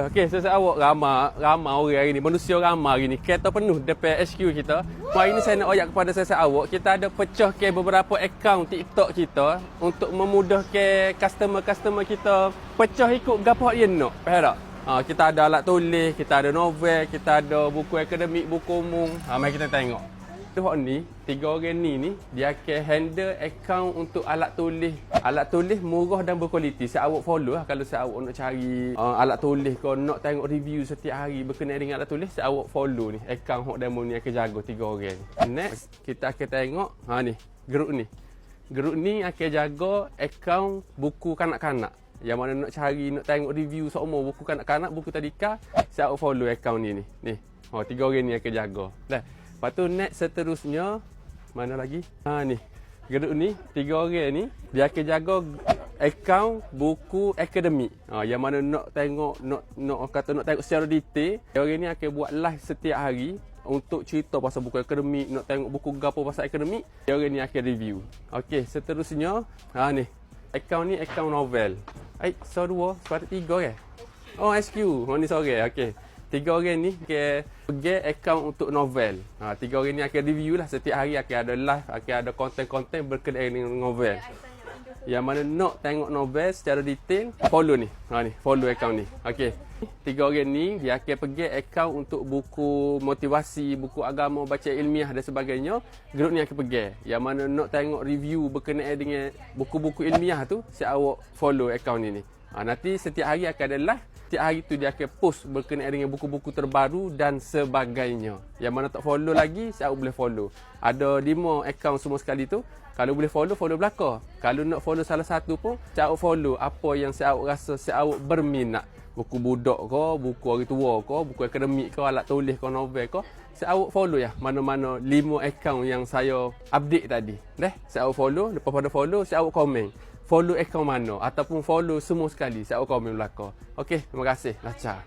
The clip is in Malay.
Okey, saya awak ramai orang hari ni, manusia ramai hari ni. Kereta penuh depan HQ kita. Hari ni saya nak ayat kepada saya awak, kita ada pecah ke beberapa akaun TikTok kita untuk memudahkan customer-customer kita pecah ikut gapo dia nak. Faham tak? Kita ada alat tulis, kita ada novel, kita ada buku akademik, buku umum. Mari kita tengok. Hak ni, 3 orang ni dia akan handle akaun untuk alat tulis. Alat tulis murah dan berkualiti. Saya awak follow lah kalau saya awak nak cari alat tulis kau nak tengok review setiap hari berkenaan dengan alat tulis, saya awak follow ni akaun hok demo ni akan jaga 3 orang ni. Next kita akan tengok ni, grup ni. Grup ni akan jaga akaun buku kanak-kanak. Yang mana nak cari nak tengok review semua buku kanak-kanak, buku tadika, saya awak follow akaun ni. Ni. 3 orang ni akan jaga. Dah. Lepas tu next seterusnya mana lagi? Ni. Grup ni 3 orang ni dia akan jaga akaun buku akademik. Yang mana nak tengok nak tengok secara detail, dia orang ni akan buat live setiap hari untuk cerita pasal buku akademik, nak tengok buku gapo pasal akademik, dia orang ni akan review. Okey, seterusnya ni. Akaun ni akaun novel. So 2, sepatut 3 kan? SQ. Ni sore. Okey. 3 orang ni akan pergi akaun untuk novel. 3 orang ni akan review lah setiap hari, akan ada live, akan ada konten-konten berkenaan dengan novel. Yang mana nak tengok novel secara detail, follow ni. Ni, follow akaun ni. Okey. 3 orang ni dia akan pergi akaun untuk buku motivasi, buku agama, baca ilmiah dan sebagainya. Grup ni akan pergi. Yang mana nak tengok review berkenaan dengan buku-buku ilmiah tu, saya awak follow akaun ni. Nanti setiap hari akan ada live. Setiap hari tu dia akan post berkenaan dengan buku-buku terbaru dan sebagainya. Yang mana tak follow lagi, saya boleh follow. Ada 5 akaun semua sekali tu. Kalau boleh follow belakang. Kalau nak follow salah satu pun, saya follow apa yang saya rasa saya berminat. Buku budak ke, buku hari tua ke, buku akademik ke, alat tulis ke, novel ke. Saya follow ya, mana-mana 5 akaun yang saya update tadi. Saya follow, lepas pada follow, saya komen. Follow akaun mana ataupun follow semua sekali, saya komen belakang. Okey, terima kasih. Lancar.